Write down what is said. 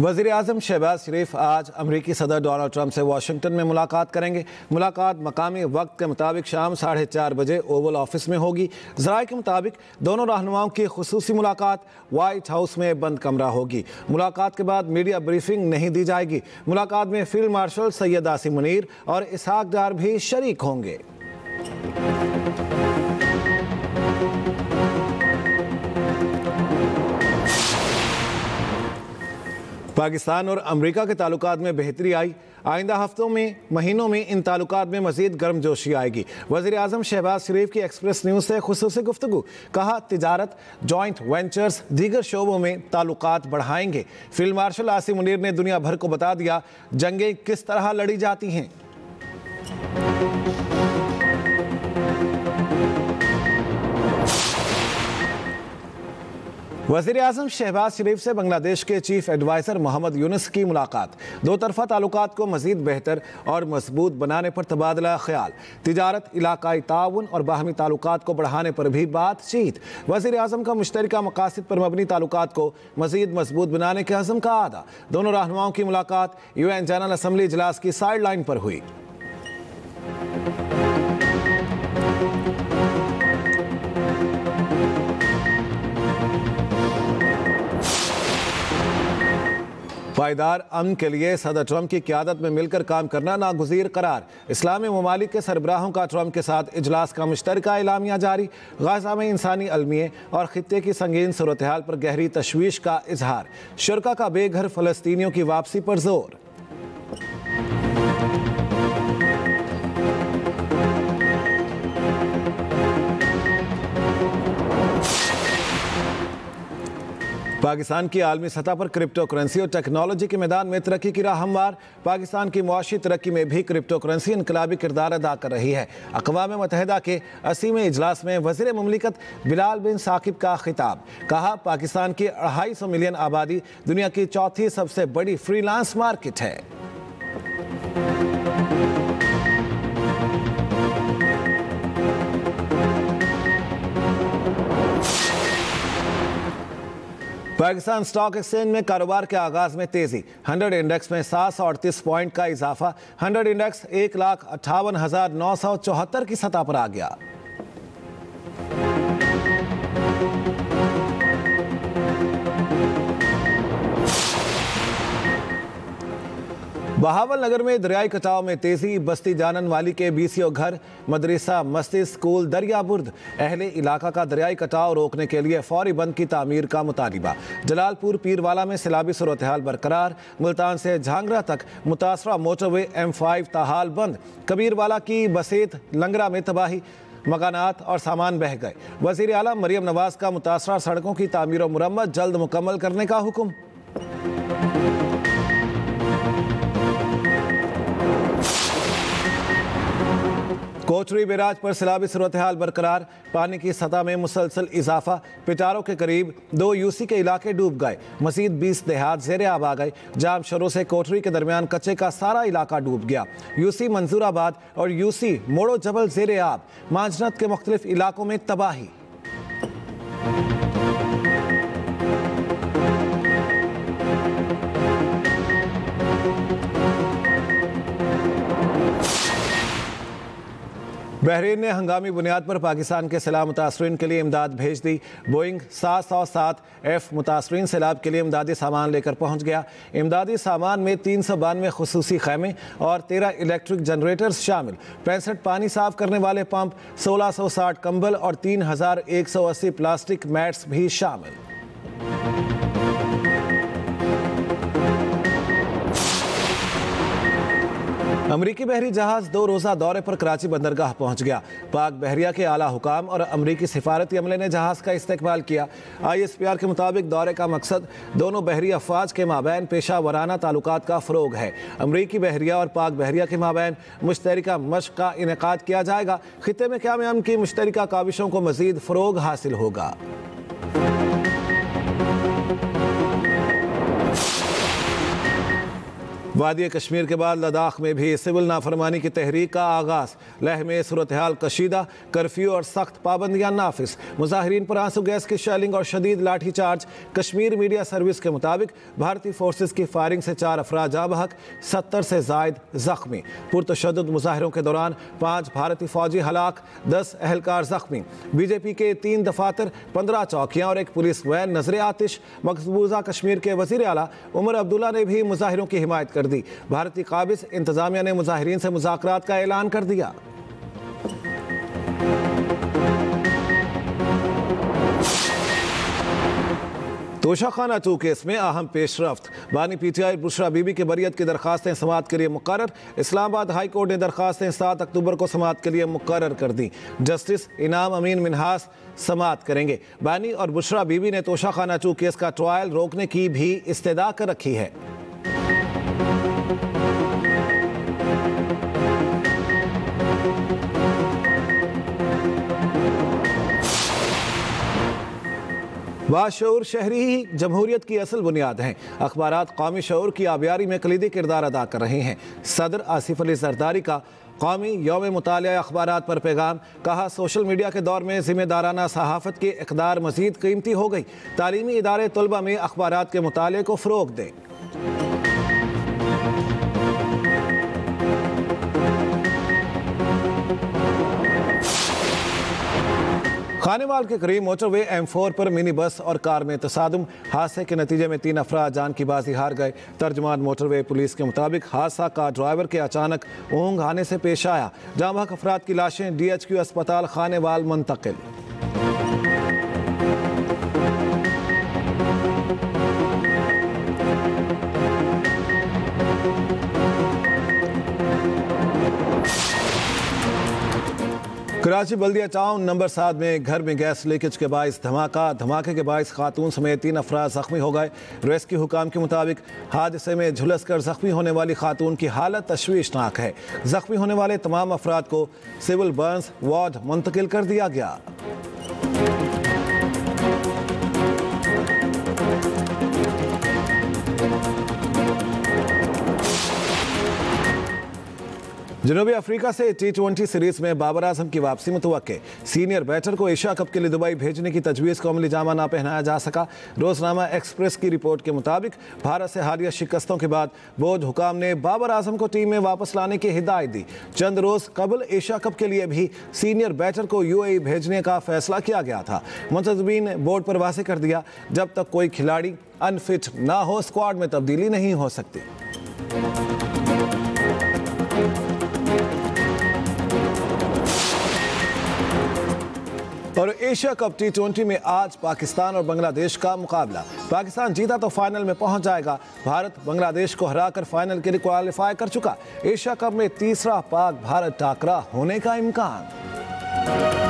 वज़ीर आज़म शहबाज शरीफ आज अमरीकी सदर डोनाल्ड ट्रंप से वाशिंगटन में मुलाकात करेंगे। मुलाकात मकामी वक्त के मुताबिक शाम 4:30 बजे ओवल ऑफिस में होगी। ज़राए के मुताबिक दोनों रहनुमाओं की खुसूसी मुलाकात वाइट हाउस में बंद कमरा होगी। मुलाकात के बाद मीडिया ब्रीफिंग नहीं दी जाएगी। मुलाकात में फील्ड मार्शल सैयद आसिम मुनीर और इसहाक डार भी शरीक होंगे। पाकिस्तान और अमेरिका के ताल्लुकात में बेहतरी आई। आइंदा हफ्तों में महीनों में इन ताल्लुकात में मजीद गर्मजोशी आएगी। वज़ीर आज़म शहबाज शरीफ की एक्सप्रेस न्यूज़ से खुसूसी गुफ्तगू। कहा, तिजारत, जॉइंट वेंचर्स, दीगर शोबों में ताल्लुकात बढ़ाएंगे। फील्ड मार्शल आसिम मुनीर ने दुनिया भर को बता दिया जंगें किस तरह लड़ी जाती हैं। वज़ीर आज़म शहबाज शरीफ से बांग्लादेश के चीफ एडवाइज़र मोहम्मद यूनुस की मुलाकात। दो तरफ़ा ताल्लुकात को मज़ीद बेहतर और मजबूत बनाने पर तबादला ख्याल। तिजारत, इलाकाई ताउन और बाहमी ताल्लुकात को बढ़ाने पर भी बातचीत। वज़ीर आज़म का मुश्तरका मकासद पर मबनी ताल्लुकात को मज़ीद मजबूत बनाने के अज़म का आदा। दोनों रहनुमाओं की मुलाकात UN जनरल असम्बली इजलास की साइड लाइन पर हुई। पायदार अमन के लिए सदर ट्रंप की क़यादत में मिलकर काम करना नागुज़ीर करार। इस्लामी ममालिक के सरबराहों का ट्रंप के साथ इजलास का मुश्तरका एलामिया जारी। गाज़ा में इंसानी अलमिये और खित्ते की संगीन सूरत हाल पर गहरी तशवीश का इजहार। शुरका का बेघर फ़लस्तीनियों की वापसी पर जोर। पाकिस्तान की आलमी सतह पर क्रिप्टो करेंसी और टेक्नोलॉजी के मैदान में तरक्की की राह हमवार। पाकिस्तान की मुआशी तरक्की में भी क्रिप्टो करेंसी इनकलाबी किरदार अदा कर रही है। अक़वाम मुत्तहिदा के 80वें इजलास में वज़ीर मुमलिकत बिलाल बिन साकिब का खिताब। कहा, पाकिस्तान की 250 मिलियन आबादी दुनिया की चौथी सबसे बड़ी फ्रीलांस मार्केट है। पाकिस्तान स्टॉक एक्सचेंज में कारोबार के आगाज में तेजी। 100 इंडेक्स में 738 पॉइंट का इजाफा। 100 इंडेक्स 1,58,974 की सतह पर आ गया। बहावल नगर में दरियाई कटाव में तेजी। बस्ती जानन वाली के BCO घर, मदरसा, मस्जिद, स्कूल दरियाबुर्द। अहले इलाका का दरियाई कटाव रोकने के लिए फौरी बंद की तामीर का मुतालिबा। जलालपुर पीरवाला में सैलाबी सूरत हाल बरकरार। मुल्तान से झांगरा तक मुतासरा मोटरवे M5 ताहाल बंद। कबीरवाला की बसेत लंगरा में तबाही, मकानात और सामान बह गए। वज़ीर आला मरियम नवाज का मुतासरा सड़कों की तामीर और मुरम्मत जल्द मुकम्मल करने का हुक्म। कोटरी बैराज पर सैलाबी सूरत हाल बरकरार। पानी की सतह में मुसलसल इजाफा। पिटारों के करीब 2 UC के इलाके डूब गए। मजीद 20 देहात ज़ेरे आब आ गए। जाम शरों से कोटरी के दरमियान कच्चे का सारा इलाका डूब गया। UC मंजूराबाद और UC मोड़ो जबल ज़ेरे आब। मांझनत के मुख्तलिफ इलाकों में तबाही। बहरीन ने हंगामी बुनियाद पर पाकिस्तान के सैलाब मुतासरीन के लिए इमदाद भेज दी। बोइंग 707F मुतासरीन सैलाब के लिए इमदादी सामान लेकर पहुंच गया। इमदादी सामान में 392 खुसूसी खैमे और 13 इलेक्ट्रिक जनरेटर्स शामिल। 65 पानी साफ करने वाले पंप, 1660 कंबल और 3180 प्लास्टिक मैट्स भी शामिल। अमरीकी बहरी जहाज 2 रोज़ा दौरे पर कराची बंदरगाह पहुंच गया। पाक बहरिया के आला हुकाम और अमरीकी सिफारती अमले ने जहाज का इस्तेकबाल किया। ISPR के मुताबिक दौरे का मकसद दोनों बहरी अफवाज के माबैन पेशा वराना ताल्लुकात का फ़रोग है। अमरीकी बहरिया और पाक बहरिया के माबैन मुश्तरका मश्क का इनेकाद किया जाएगा। खित्ते में क़याम अमन की मुश्तरका काविशों को मज़ीद फ़रोग हासिल होगा। वादी कश्मीर के बाद लद्दाख में भी सिविल नाफरमानी की तहरीक का आगाज। लेह में सूरत हाल कशीदा, कर्फ्यू और सख्त पाबंदियां नाफिज। मुजाहिरीन पर आंसू गैस की शेलिंग और शदीद लाठीचार्ज। कश्मीर मीडिया सर्विस के मुताबिक भारतीय फोर्सेज की फायरिंग से 4 अफराद जाँ बहक, 70 से जायद जख्मी। पुरतशद्दुद मुजाहिरों के दौरान 5 भारतीय फौजी हलाक, 10 अहलकार जख्मी। बीजेपी के 3 दफातर, 15 चौकियां और एक पुलिस वैन नजर आतिश। मकबूजा कश्मीर के वजीर आला उमर अब्दुल्ला ने भी मुजाहिरों की हिमायत कर दी। भारतीय काबिज इंतजामिया ने मुजाहिरीन से मुज़ाकरात का ऐलान कर दिया। तोशाखाना 2 केस में अहम पेशरफ्त। बानी पीटीआई बुशरा बीबी के बरियत की दरखास्तें समाअत के लिए मुकर्रर। इस्लामाबाद हाई कोर्ट ने दरखास्तें 7 अक्टूबर को समाअत के लिए मुकर्रर कर दी। जस्टिस इनाम अमीन मिन्हास समाअत करेंगे। बानी और बुशरा बीबी ने तोशाखाना 2 केस का ट्रायल रोकने की भी इस्तदा कर रखी है। बाशऊर शहरी ही जमहूरियत की असल बुनियाद हैं। अखबारात कौमी शऊर की आबियारी में कलीदी किरदार अदा कर रहे हैं। सदर आसिफ अली जरदारी का कौमी यौम मुतालिया अखबारात पर पैगाम। कहा, सोशल मीडिया के दौर में जिम्मेदाराना सहाफ़त की इक़दार मज़ीद कीमती हो गई। तालीमी इदारे तलबा में अखबारात के मुताले को फ़रोग़ दें। खानेवाल के करीब मोटरवे M4 पर मिनी बस और कार में तसादुम। हादसे के नतीजे में 3 अफराद जान की बाजी हार गए। तर्जमान मोटरवे पुलिस के मुताबिक हादसा कार ड्राइवर के अचानक ऊँघ आने से पेश आया। जाँ बहक अफराद की लाशें DHQ अस्पताल खानेवाल मुंतकिल। कराची बल्दिया टाउन नंबर 7 में घर में गैस लीकेज के बाइस धमाका। धमाके के बाइस खातून समेत 3 अफराद जख्मी हो गए। रेस्क्यू हुकाम के मुताबिक हादसे में झुलस कर जख्मी होने वाली खातून की हालत तशवीशनाक है। जख्मी होने वाले तमाम अफराद को सिविल बर्न्स वार्ड मुंतकिल कर दिया गया। जनूबी अफ्रीका से T20 सीरीज में बाबर आजम की वापसी मुतवक्के। सीनियर बैटर को एशिया कप के लिए दुबई भेजने की तजवीज़ को अमली जामा ना पहनाया जा सका। रोजनामा एक्सप्रेस की रिपोर्ट के मुताबिक भारत से हालिया शिकस्तों के बाद बोर्ड हुकाम ने बाबर आजम को टीम में वापस लाने की हिदायत दी। चंद रोज कबल एशिया कप के लिए भी सीनियर बैटर को UAE भेजने का फैसला किया गया था। मुंतज़मीन ने बोर्ड पर वाज़ेह कर दिया, जब तक कोई खिलाड़ी अनफिट ना हो स्क्वाड में तब्दीली नहीं हो सकती। और एशिया कप T20 में आज पाकिस्तान और बांग्लादेश का मुकाबला। पाकिस्तान जीता तो फाइनल में पहुंच जाएगा। भारत बांग्लादेश को हराकर फाइनल के लिए क्वालिफाई कर चुका। एशिया कप में तीसरा पाक भारत टाकरा होने का इम्कान।